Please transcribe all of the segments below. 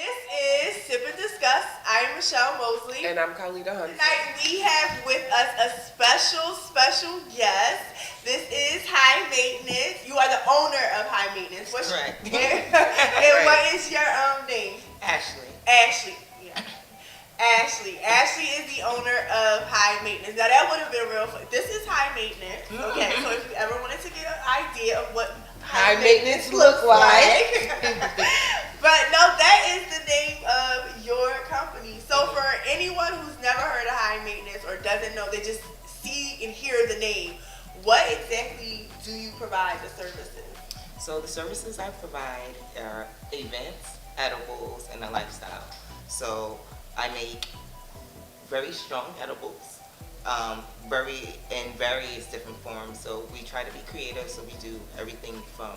This is Sip and Discuss. I am Michelle Mosley. And I'm Carlita Hunt. Tonight we have with us a special guest. This is High Maintenance. You are the owner of High Maintenance. What's correct. And what is your name? Ashley. Ashley. Yeah. Ashley is the owner of High Maintenance. Now that would have been real fun. This is High Maintenance. Okay, so if you ever wanted to get an idea of what High maintenance look like. But no, that is the name of your company. So for anyone who's never heard of High Maintenance or doesn't know, they just see and hear the name. What exactly do you provide the services? So the services I provide are events, edibles, and a lifestyle. So I make very strong edibles, very in various different forms. So we try to be creative. So we do everything from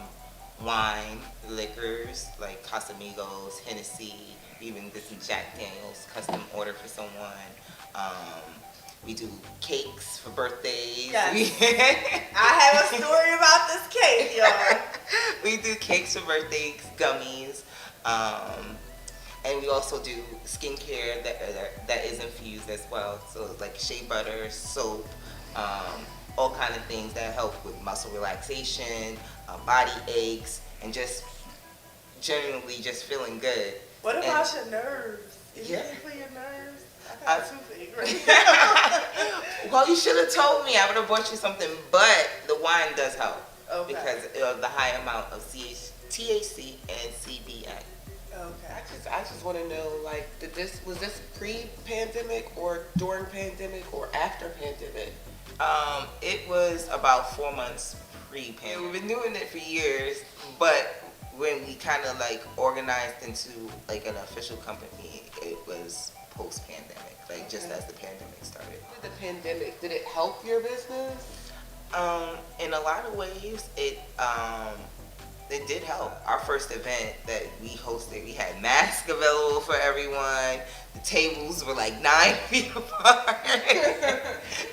wine, liquors like Casamigos, Hennessy, even this Jack Daniels custom order for someone. We do cakes for birthdays. Yes. I have a story about this cake, y'all. We do cakes for birthdays, gummies, and we also do skincare that is infused as well. So it's like shea butter, soap, all kind of things that help with muscle relaxation, body aches, and just generally just feeling good. What about your nerves? Is Yeah. it for your nerves? I got toothache right now. Well, you should have told me. I would have bought you something, but the wine does help because of the high amount of THC and CBN. Okay. I just want to know, like, was this pre-pandemic or during pandemic or after pandemic? It was about 4 months pre-pandemic. We've been doing it for years, but when we kind of like organized into like an official company, it was post-pandemic, like just as the pandemic started. The pandemic, did it help your business? In a lot of ways, it did help. Our first event that we hosted, we had masks available for everyone. The tables were like 9 feet apart.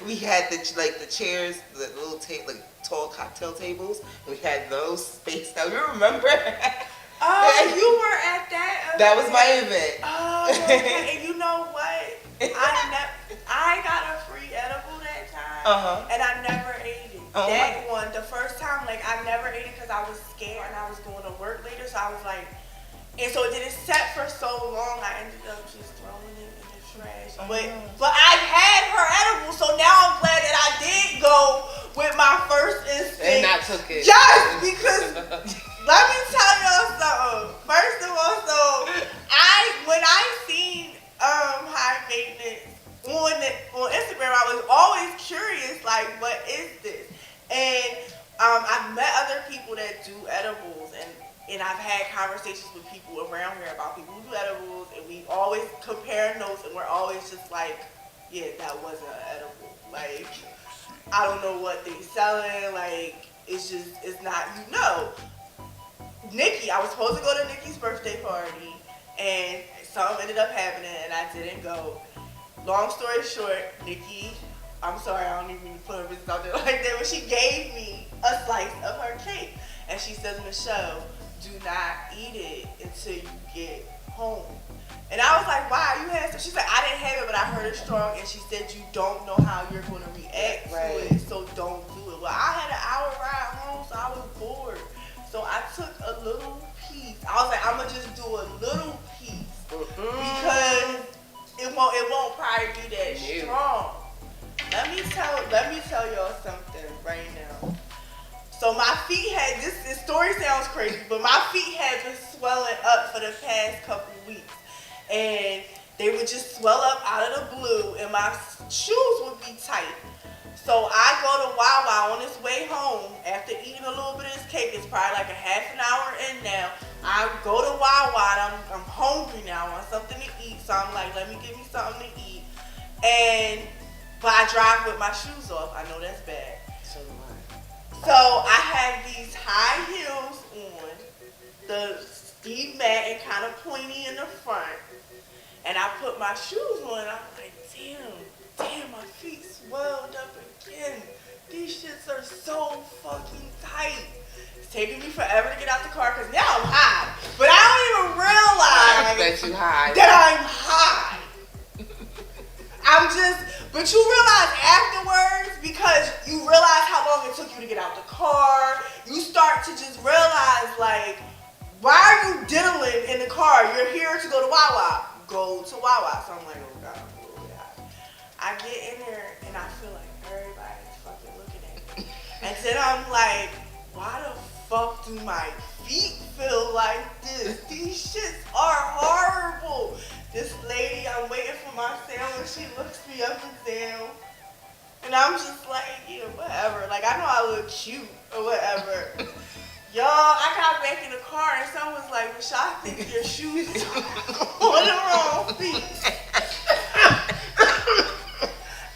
We had the chairs, the little like tall cocktail tables. We had those spaced out. You remember? Oh, you were at that event. That was my event. Oh, okay. And you know what? I got a free edible that time, and I never ate it. That one, the first time, like I never ate it because I was scared and I was going to work later. So I was like, and so it didn't set for so long. I ended up just throwing it in the trash. But I had her edible, so now I'm glad that I did go with my first instinct. And I took it. Yes, because let me tell y'all something. First of all, so when I seen High Maintenance on Instagram, I was always curious, like, what is this? And I've met other people that do edibles, and I've had conversations with people around here about people who do edibles, and we always compare notes, and we're always just like, yeah, that wasn't an edible. Like, I don't know what they selling. Like, it's not, Nikki, I was supposed to go to Nikki's birthday party, and something ended up happening, and I didn't go. Long story short, Nikki, I'm sorry, I don't even mean to put her business out there like that, but she gave me a slice of her cake. And she says, Michelle, do not eat it until you get home. And I was like, why? You had some? She said, I didn't have it, but I heard it strong. And she said, you don't know how you're going to react to it, so don't do it. Well, I had an hour ride home, so I was bored. So I took a little piece. I was like, I'm going to just do a little piece because it won't probably be that strong. Let me tell y'all something right now. So my feet had this story sounds crazy, but my feet had been swelling up for the past couple weeks. And they would just swell up out of the blue and my shoes would be tight. So I go to Wawa on this way home after eating a little bit of this cake. It's probably like a half an hour in now. I go to Wawa and I'm hungry now. I want something to eat. So I'm like, let me give me something to eat. But I drive with my shoes off. I know that's bad. So do I. So I have these high heels on, the ski mat and kind of pointy in the front. And I put my shoes on and I'm like, damn, my feet swelled up again. These shits are so fucking tight. It's taking me forever to get out the car because now I'm high. But I don't even realize that you high. that I'm high. But you realize afterwards, because you realize how long it took you to get out the car, you start to just realize, like, why are you diddling in the car? You're here to go to Wawa. Go to Wawa. So I'm like, oh God, I'm a little bit high. I get in there and I feel like everybody's fucking looking at me. And then I'm like, why the fuck do my feet feel like this? These shits are horrible. This lady, I'm waiting for my sandwich, she looks me up and down. And I'm just like, yeah, whatever. Like, I know I look cute or whatever. Y'all, I got back in the car and someone was like, Michelle, I think your shoes on the wrong feet.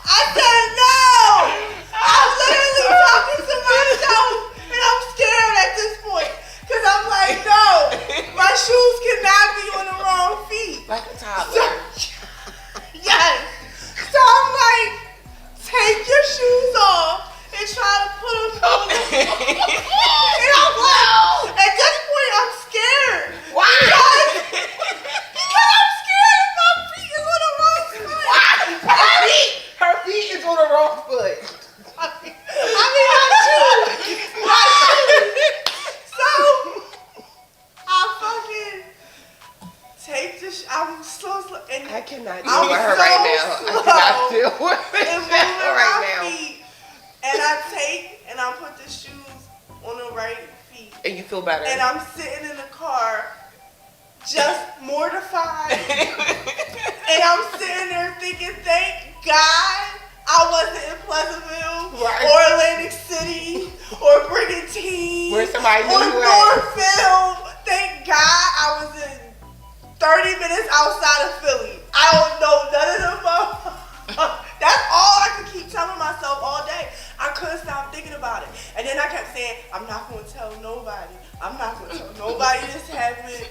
I said, no! I'm literally talking to myself and I'm scared at this point. Because I'm like, no, my shoes cannot be on the wrong feet. Like a toddler. Yes. So I'm like, take your shoes off and try to put them on. And I'm like, at this point, I'm scared. Why? Because I'm scared if my feet is on the wrong foot. Why? Her feet is on the wrong foot. I mean, my shoes. So, I fucking take the I'm so slow. And I cannot deal I'm with her so right now. slow I cannot deal with and her moving right my now. feet. And I take and I put the shoes on the right feet. And you feel better. And I'm sitting in the car, just mortified. And I'm sitting there thinking, thank God I wasn't in Pleasantville Right. or Atlantic City or Brigantine Where somebody knew or you at. Northfield. Thank God I was in 30 minutes outside of Philly. I don't know none of them. That's all I could keep telling myself all day. I couldn't stop thinking about it. And then I kept saying, I'm not going to tell nobody. I'm not going to tell nobody this happened.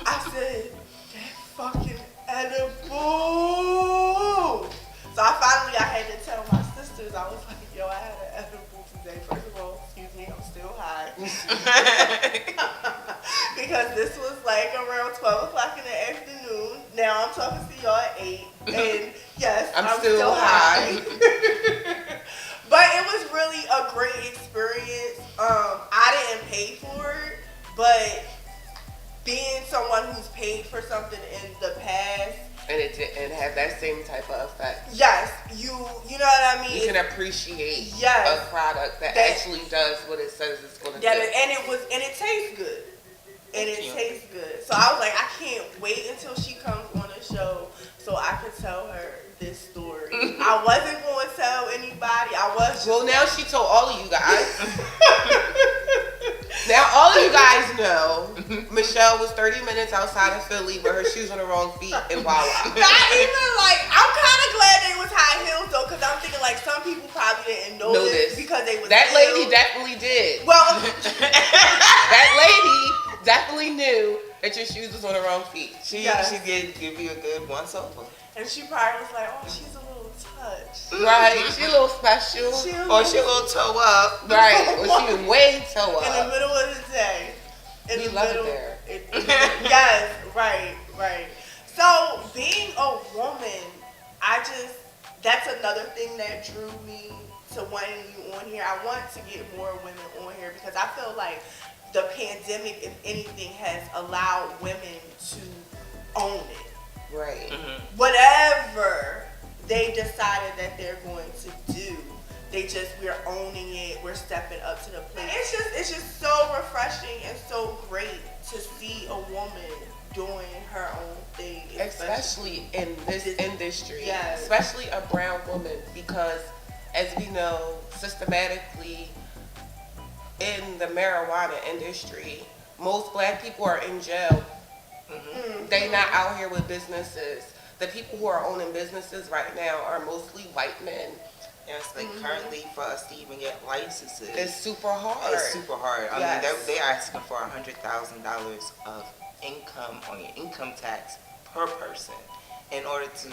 I said, that fucking edible. So I had to tell my sisters. I was like, yo, I had an edible today. First of all, excuse me, I'm still high. Because this was like around 12 o'clock in the afternoon. Now I'm talking to y'all at 8. And yes, I'm still high. But it was really a great experience. I didn't pay for it, but being someone who's paid for something in the past, And it didn't have that same type of effect. yes, you know what I mean? You can appreciate Yes. a product that actually does what it says it's going to do. And it tastes good. And it tastes good. So I was like, I can't wait until she comes on the show so I can tell her this story. I wasn't going to tell anybody. Well, now she told all of you guys. Now all of you guys know Michelle was 30 minutes outside of Philly with her shoes on the wrong feet and Wawa. Not even like, I'm kind of glad they was high heels though, because I'm thinking like some people probably didn't notice because they was That lady heels. definitely did. Well, That lady definitely knew that your shoes was on the wrong feet. She did give you a good once over. and she probably was like, oh, she's a little touched. Right, she a little special. She a little toe up. Right, well, she way toe In the up. middle of the day. We love it there. Yes, right. So being a woman, that's another thing that drew me to wanting you on here. I want to get more women on here because I feel like the pandemic, if anything, has allowed women to own it. Right. Mm-hmm. Whatever they decided that they're going to do, we're owning it. We're stepping up to the plate. It's just so refreshing and so great to see a woman doing her own thing, Especially in this industry. Yes. Especially a brown woman, because as we know, systematically in the marijuana industry, most black people are in jail. Mm-hmm. They not out here with businesses. The people who are owning businesses right now are mostly white men. Yes, like currently for us to even get licenses, It's super hard. It's super hard. I Yes. mean, they're asking for $100,000 of income on your income tax per person in order to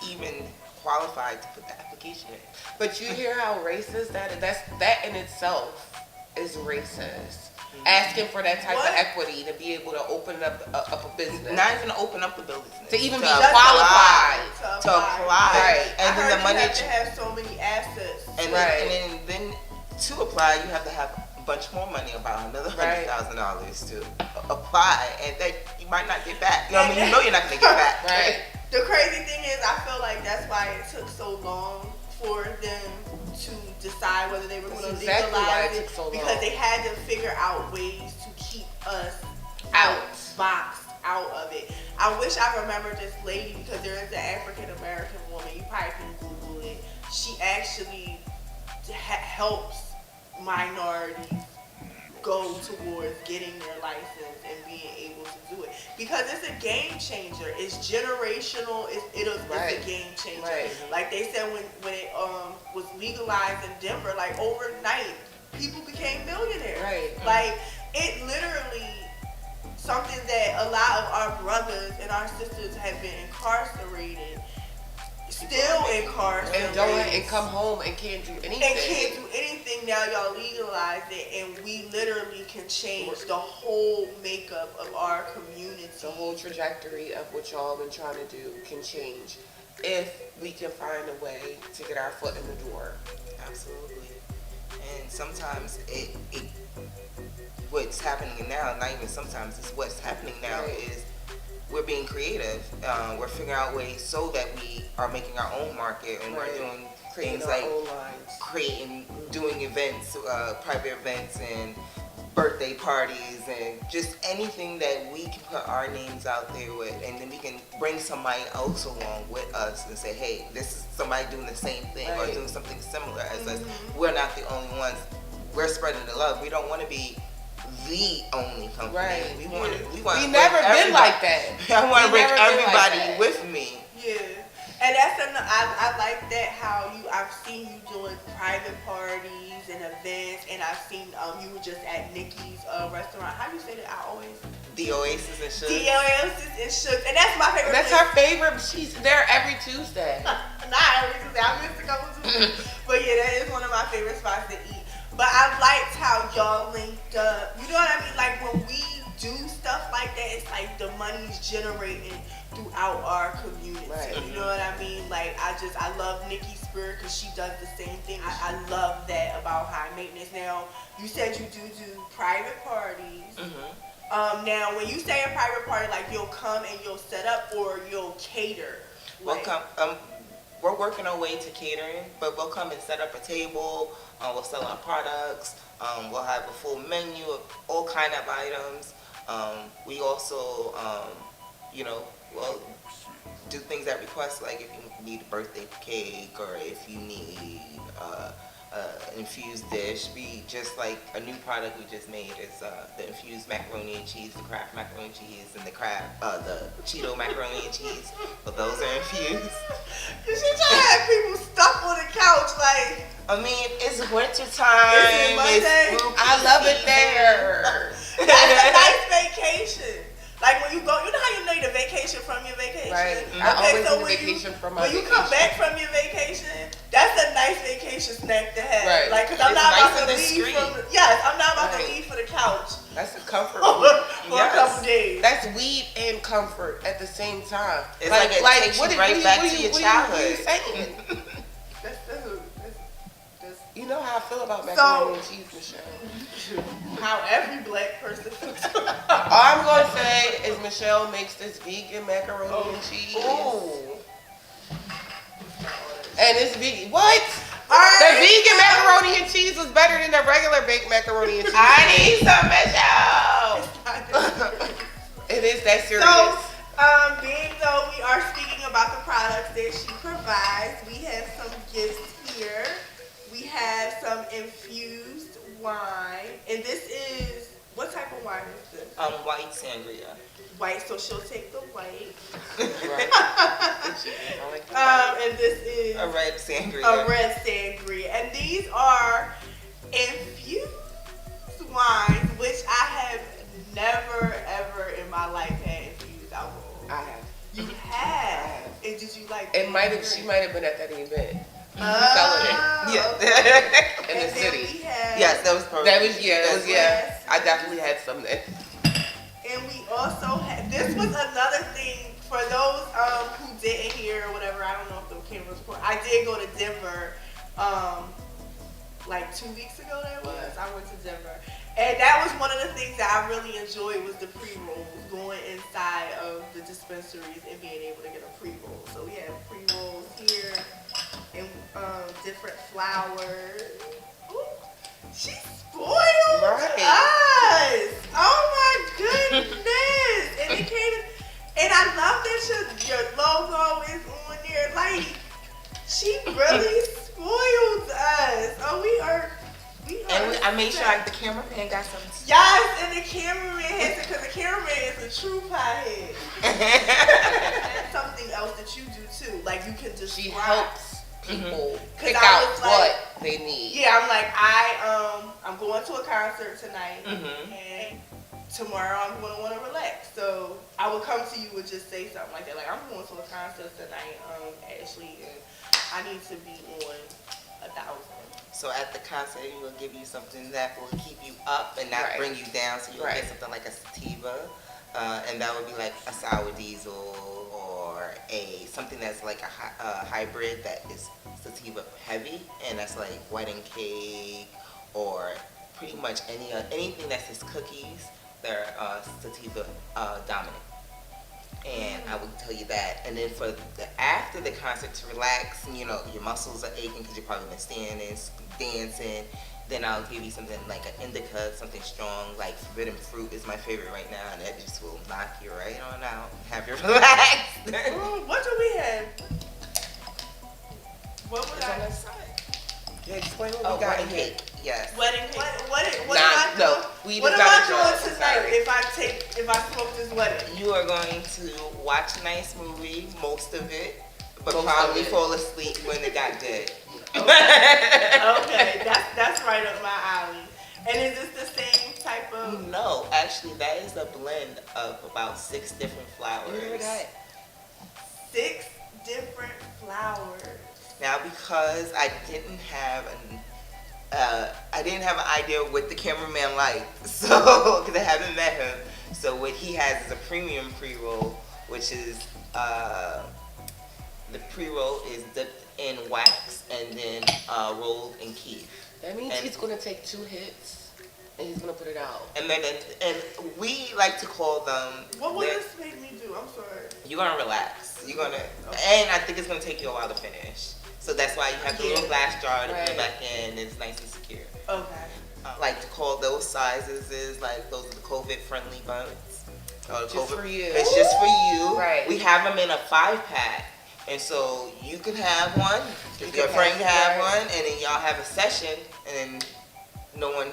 even qualify to put the application in. But you hear how racist that is? That in itself is racist. asking for that type What? of equity to be able to open up a business. Not even open up the business. To even be apply. qualified. To apply. Right. And I then heard the money you have to have so many assets. and then to apply you have to have a bunch more money, about another $100,000 to apply, and that you might not get back. I mean, you know you're not gonna get back. Right. The crazy thing is, I feel like that's why it took so long for them to decide whether they were going to Exactly why legalize it took so long. because they had to figure out ways to keep us Out. boxed out of it. I wish I remembered this lady because there is an African American woman. You probably can Google it. She actually helps minorities go towards getting their license and being able to do it because it's a game changer. It's generational. It's a game changer. Right. Like they said when it was legalized in Denver, like overnight people became millionaires. Right. Like it literally something that a lot of our brothers and our sisters have been incarcerated. Still incarcerated And come home and can't do anything. and can't do anything. Now y'all legalize it, and we literally can change the whole makeup of our community. The whole trajectory of what y'all been trying to do can change if we can find a way to get our foot in the door. Absolutely. And sometimes it what's happening now, not even sometimes, it's what's happening now is we're being creative. We're figuring out ways so that we are making our own market, and we're doing things like doing events, private events, and birthday parties, and just anything that we can put our names out there with, and then we can bring somebody else along with us and say, hey, this is somebody doing the same thing or doing something similar as us. We're not the only ones. We're spreading the love. We don't want to be the only company. Right. We never been like that. I want to bring everybody like with me. Yeah. And that's I like that how I've seen you doing private parties and events, and I've seen you were just at Nikki's restaurant. How do you say that? I always The Oasis and Sugar. The Oasis and Sugar, and that's my favorite. That's place. her favorite. She's there every Tuesday. Not every Tuesday. I missed a couple Tuesdays, but yeah, that is one of my favorite spots to eat. But I liked how y'all linked up. You know what I mean? Like when we do stuff like that, it's like the money's generating throughout our community. Right. You know what I mean? Like I love Nikki's spirit because she does the same thing. I love that about high maintenance. Now you said you do private parties. Now when you say a private party, like you'll come and you'll set up or you'll cater. Like, we're working our way to catering, but we'll come and set up a table. We'll sell our products. We'll have a full menu of all kind of items. We also, we'll do things at request, like if you need a birthday cake or if you need infused dish. We just like a new product we just made is the infused macaroni and cheese, the Kraft macaroni and cheese, and the Cheeto macaroni and cheese. But those are infused. Cause she trying to have people stuck on the couch, like. I mean, it's winter time. Is it Monday? I love it there. That's a nice vacation. Like when you go, you know how you need a vacation from your vacation? Right. Okay, I always so need a when vacation from my When you vacation. come back from your vacation, that's a nice vacation snack to have. Right. Like, cause I'm It's not nice about to and leave discreet. I'm not about to leave for the couch That's a comfort for food. a couple days. That's weed and comfort at the same time. It's like it takes you right back to your childhood. What are you saying? You know how I feel about macaroni and cheese, Michelle. How every black person feels. All I'm going to say is Michelle makes this vegan macaroni and cheese. Ooh. And it's vegan. What? Alright. The vegan macaroni and cheese is better than the regular baked macaroni and cheese. I need some Michelle. It is that serious. So, being though we are speaking about the products that she provides, we have some gifts here. We have some infused wine, and this is, what type of wine is this? White sangria. White, so she'll take the white. Right. I like the And this is A red sangria. a red sangria, and these are infused wines, which I have never ever in my life had infused alcohol. I have. You have, and did you like? It might have. She might have been at that event. Oh, Selling it. Yeah. In And the then city. we have Yes, that was perfect. That was yeah. That was yeah. I definitely had some then. And we also had, this was another thing for those who didn't hear or whatever. I don't know if the camera was recording. I did go to Denver like 2 weeks ago. That was. I went to Denver, and that was one of the things that I really enjoyed was the pre-rolls, going inside of the dispensaries and being able to get a pre-roll. So we had pre-rolls here and different flowers. Ooh, she spoiled us. Oh my goodness! And it came, and I love that your logo is on there. Like, she really spoiled us. Oh, we are. And I made sure the cameraman got some. Yes, and the cameraman has it because the cameraman is a true pothead. That's something else that you do too. Like, you can just. She helps people pick I out was like, what they need. Yeah, I'm like, I'm going to a concert tonight, and tomorrow I'm going to want to relax. So I will come to you and just say something like that. Like, I'm going to a concert tonight, Ashley, and I need to be on 1,000. So at the concert, we will give you something that will keep you up and not bring you down. So you'll get something like a sativa, and that would be like a sour diesel or something that's like a hybrid that is sativa heavy, and that's like wedding cake or pretty much anything that says cookies. They're sativa dominant. And I will tell you that. And then for after the concert to relax, and, your muscles are aching because you've probably been standing, dancing. Then I'll give you something like an indica, something strong, like forbidden fruit is my favorite right now, and that just will knock you right on out, have you relaxed. What do we have? What would on the side? Yeah, explain what we got wedding here. cake. Yes. Wedding cake. What am Nah, I no, doing? we What just am I got a doing job. tonight if I smoke this wedding? You are going to watch a nice movie, most of it, but Most probably of it. fall asleep when it got good. Okay, that's right up my alley. And is this the same type of? No, actually, that is a blend of about 6 different flowers. You heard that? 6 different flowers. Now, because I didn't have an idea what the cameraman liked, so because I haven't met him. So what he has is a premium pre-roll, which is the pre-roll is dipped in wax and then rolled in keef. That means he's gonna take 2 hits and he's gonna put it out. And we like to call them. What will this make me do? I'm sorry. You're gonna relax. And I think it's gonna take you a while to finish. So that's why you have the little glass jar to put it back in, and it's nice and secure. Okay. Like to call those sizes is like those are the COVID-friendly buns. Just for you. It's just for you. Right. We have them in a 5-pack, and so you can have one. Your friend can have one, and then y'all have a session, and then no one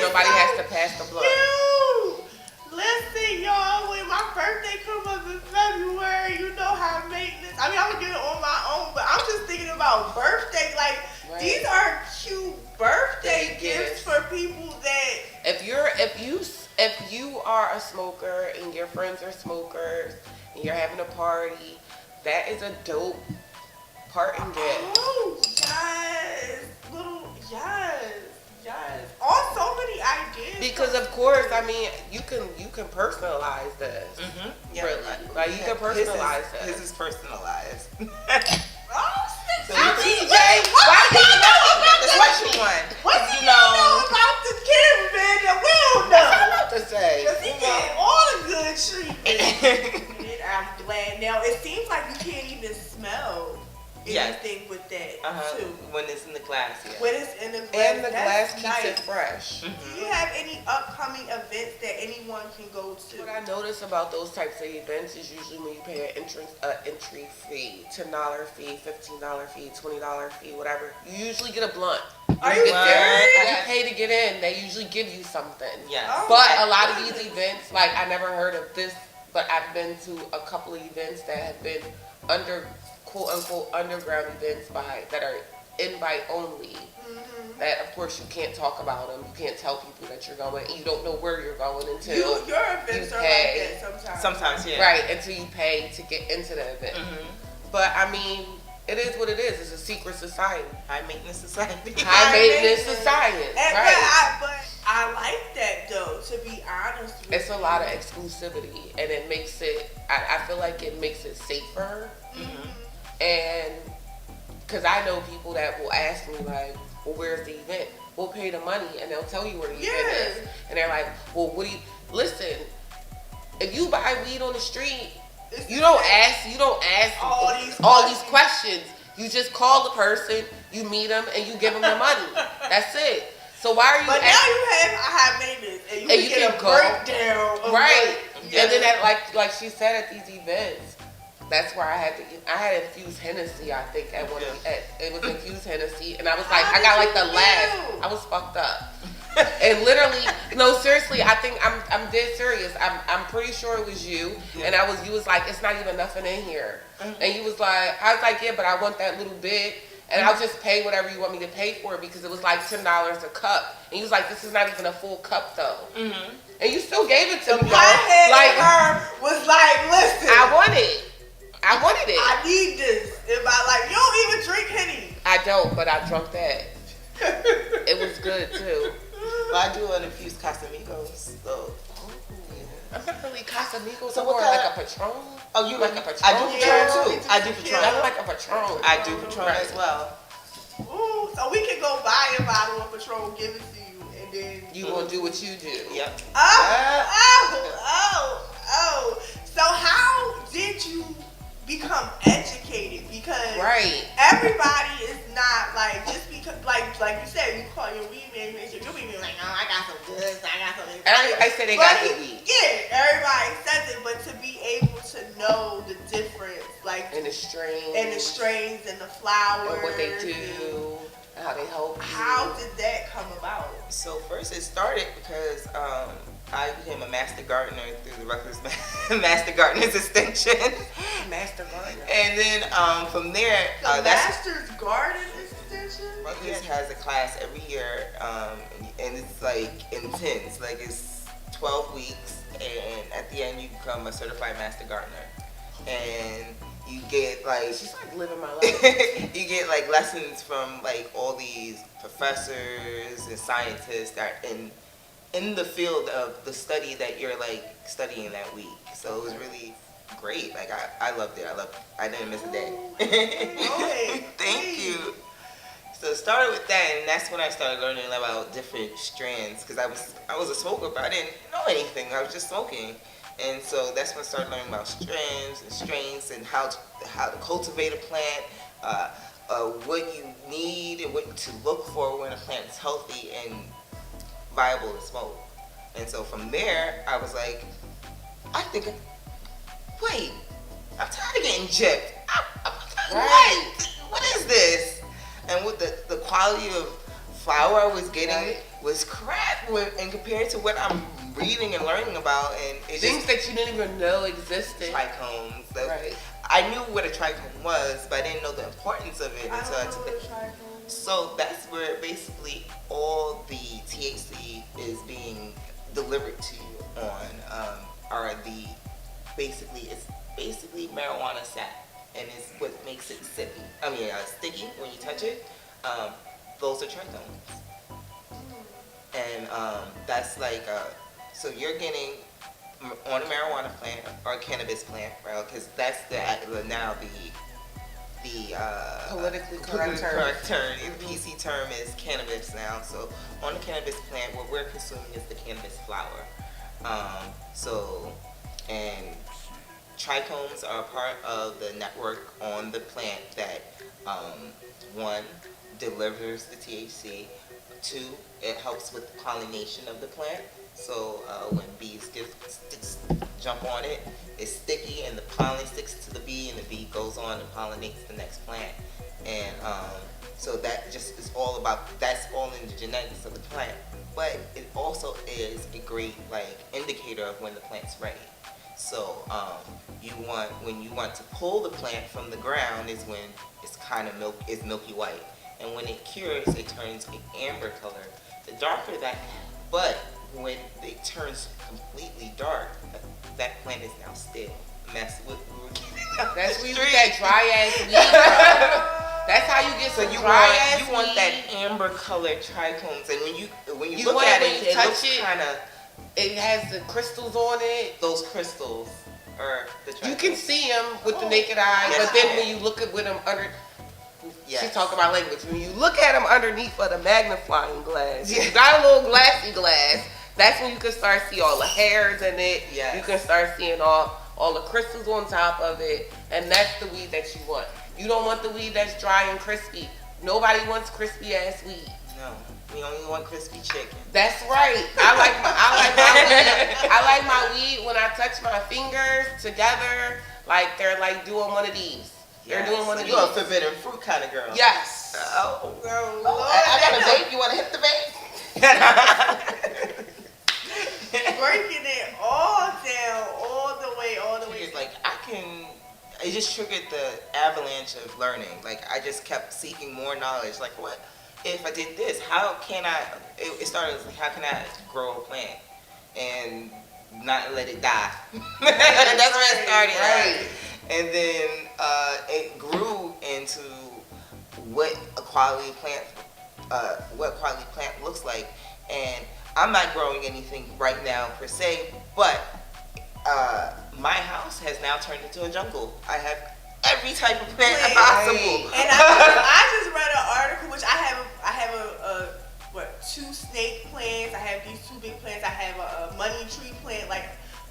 Nobody has to pass the blunt. Cute. Listen, y'all, when my birthday comes up in February, you know how maintenance. I mean, I'm gonna get it on my own, but I'm just thinking about birthday. Like, these are cute birthday gifts for people that. If you are a smoker and your friends are smokers and you're having a party, that is a dope parting gift. Oh, yes. Yes. Oh, so many ideas. Because of course, I mean, you can personalize this. Yeah, really. Like you can personalize this. This is personalized. Oh, So TJ, why do you know about That's what you want. What do you know about the cameraman that we don't know? to say. Because he get all the good treatment. And I'm glad. Now, it seems like you can't even smell anything with that, too. When it's in the glass, yeah. When it's in the glass, And the glass keeps it fresh. Do you have any upcoming events that anyone can go to? What I notice about those types of events is usually when you pay an entry fee, $10 fee, $15 fee, $20 fee, whatever, you usually get a blunt. Are you serious? You pay to get in, they usually give you something. Yes. Oh But my a lot of goodness. these events, like I never heard of this, but I've been to a couple of events that have been quote unquote underground events that are invite only. That of course you can't talk about them. You can't tell people that you're going. You don't know where you're going until Your events you are pay. like that sometimes. Sometimes, yeah. Right, until you pay to get into the event. But I mean, it is what it is. It's a secret society. High maintenance society. High maintenance society. And right. but I like that though, to be honest with It's you. a lot of exclusivity, and it makes it. I feel like it makes it safer, and because I know people that will ask me like, "Well, where's the event?" We'll pay the money, and they'll tell you where the event is, and they're like, "Well, what do you listen? If you buy weed on the street, you don't ask all these questions. You just call the person, you meet them, and you give them the money. That's it. So why are you? But now you have a high maintenance, and you can get a breakdown. Of right, yeah. and then like she said at these events, that's where I had infused Hennessy. I think at one it was infused Hennessy, and I was like, I got like the last. I was fucked up. And literally, no, seriously, I think I'm dead serious. I'm pretty sure it was you, and you was like, it's not even nothing in here, and you was like, I was like, yeah, but I want that little bit, and I'll just pay whatever you want me to pay for it because it was like $10 a cup, and he was like, this is not even a full cup though, and you still gave it to me. The pothead like her was like, listen, I wanted it. I need this. If I like, you don't even drink Henny. I don't, but I drunk that. It was good too. Well, I do an infused Casamigos, so. I'm not really Casamigos, So more what like a Patron. Oh, you like a Patron? I do Patron too. I do Patron. Patron. I'm like a Patron. I do Patron as well. Ooh, so we can go buy a bottle of Patron, give it to you, and then You gonna do what you do. Yep. Oh. So how did you become educated? Because everybody is not like just because like you said, you call your weed man, you'll be like, oh, I got some goods, I got some. Everybody said they got good weed. Yeah, everybody says it, but to be able to know the difference, like and the strains and the flowers and what they do, and how they help you. How did that come about? So first it started because I became a master gardener through the Rutgers Master Gardeners Extension. Master gardener. And then from there, the Master's Garden Extension? Rutgers has a class every year, and it's like intense. Like it's 12 weeks, and at the end you become a certified master gardener. And you get like she's like living my life. You get like lessons from like all these professors and scientists that are in the field of the study that you're like studying that week. So it was really great. Like I loved it. I didn't miss a day. Thank you. So it started with that, and that's when I started learning about different strands because I was a smoker, but I didn't know anything. I was just smoking. And so that's when I started learning about strands and strains and how to cultivate a plant, what you need and what to look for when a plant is healthy and viable to smoke. And so from there, I was like, wait, I'm tired of getting gypped. What is this? And with the quality of flower I was getting was crap and compared to what I'm reading and learning about, and things that you didn't even know existed. Trichomes. I knew what a trichome was, but I didn't know the importance of it until I took it. So that's where basically all the THC is being delivered to you on, it's basically marijuana sap, and it's what makes it sticky. Sticky when you touch it. Those are trichomes, and that's like so you're getting on a marijuana plant or a cannabis plant, right? Because that's the politically correct term. The PC term is cannabis now. So on the cannabis plant, what we're consuming is the cannabis flower. And trichomes are a part of the network on the plant that one delivers the THC. Two, it helps with the pollination of the plant. So when bees jump on it, it's sticky and the pollen sticks to the bee and the bee goes on and pollinates the next plant. And so that just is that's all in the genetics of the plant. But it also is a great indicator of when the plant's ready. So when you want to pull the plant from the ground is when it's milky white. And when it cures, it turns an amber color. The darker but when it turns completely dark, that plant is now still. And that's what we were getting. That's where you get that dry ass weed from. That's how you get So some you dry want ass you want weed. that amber colored trichomes, and when you You look want at it when it, you it touch looks it. kind of It has the crystals on it. those crystals are the trichomes. You can see them with the naked eye, Yes, but then you when can. you look at with them under, Yes. she's talking about language. When you look at them underneath of the magnifying glass, Yeah. you got a little glassy glass. That's when you can start see all the hairs in it. Yes. You can start seeing all the crystals on top of it, and that's the weed that you want. You don't want the weed that's dry and crispy. Nobody wants crispy ass weed. No, we only want crispy chicken. That's right. I like my weed when I touch my fingers together, like they're like doing one of these. They're doing one of these. You're a forbidden fruit kind of girl. Yes. Oh, Girl, I got a vape. You want to hit the vape? breaking it all down, all the way. It's like it just triggered the avalanche of learning. Like I just kept seeking more knowledge. Like what if I did this? How can I? It started as like, how can I grow a plant and not let it die? That's where it started. Right. And then it grew into what a quality plant looks like. And I'm not growing anything right now per se, but my house has now turned into a jungle. I have every type of plant possible. And I just read an article, which I have two snake plants. I have these two big plants. I have a money tree plant.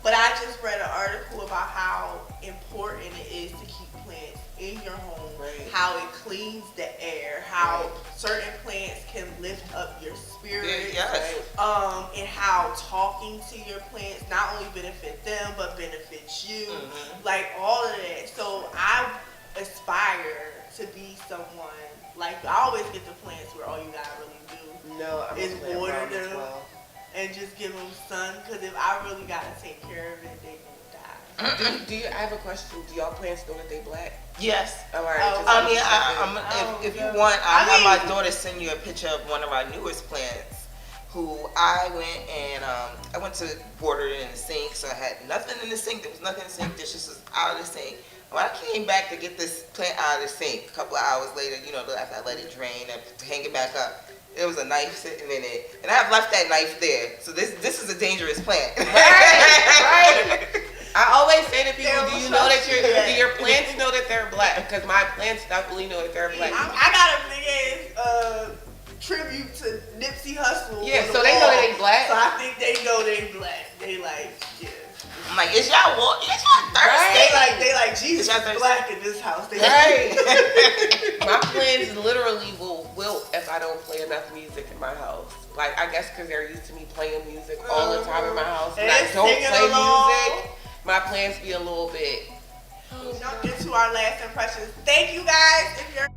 But I just read an article about how important it is to keep plants in your home. Right. How it cleans the air. How certain plants can lift up your spirit. Yes. And how talking to your plants not only benefit them but benefits you. Mm-hmm. Like all of that. So I aspire to be someone like I always get the plants where all you gotta really do No, I'm is a plant water mom as them well. and just give them sun. Because if I really gotta take care of it, they gonna die. Do you? I have a question. Do y'all plants know that they black? Yes. All right. Oh, just if you no. want, I'll have I mean- my daughter send you a picture of one of our newest plants. Who I went and I went to water it in the sink, so I had nothing in the sink. There was nothing in the sink. This just was out of the sink. When I came back to get this plant out of the sink, a couple of hours later, after I let it drain, I hang it back up. There was a knife sitting in it, and I have left that knife there. So this is a dangerous plant. Right. I always say to people, They do you don't know that trust you do your plants know that they're black? Because my plants definitely know that they're black. I got a big ass tribute to Nipsey Hussle. Yeah, on the so they know wall. they black. So I think they know they black. They like, yeah. I'm like, is y'all thirsty? They like Jesus Is y'all is thirsty? black in this house. They Right. My plants literally will wilt if I don't play enough music in my house. Like, I guess because they're used to me playing music all the time in my house. When And I they're don't singing play along. music, my plants be a little bit. jump into our last impressions. Thank you guys. If you're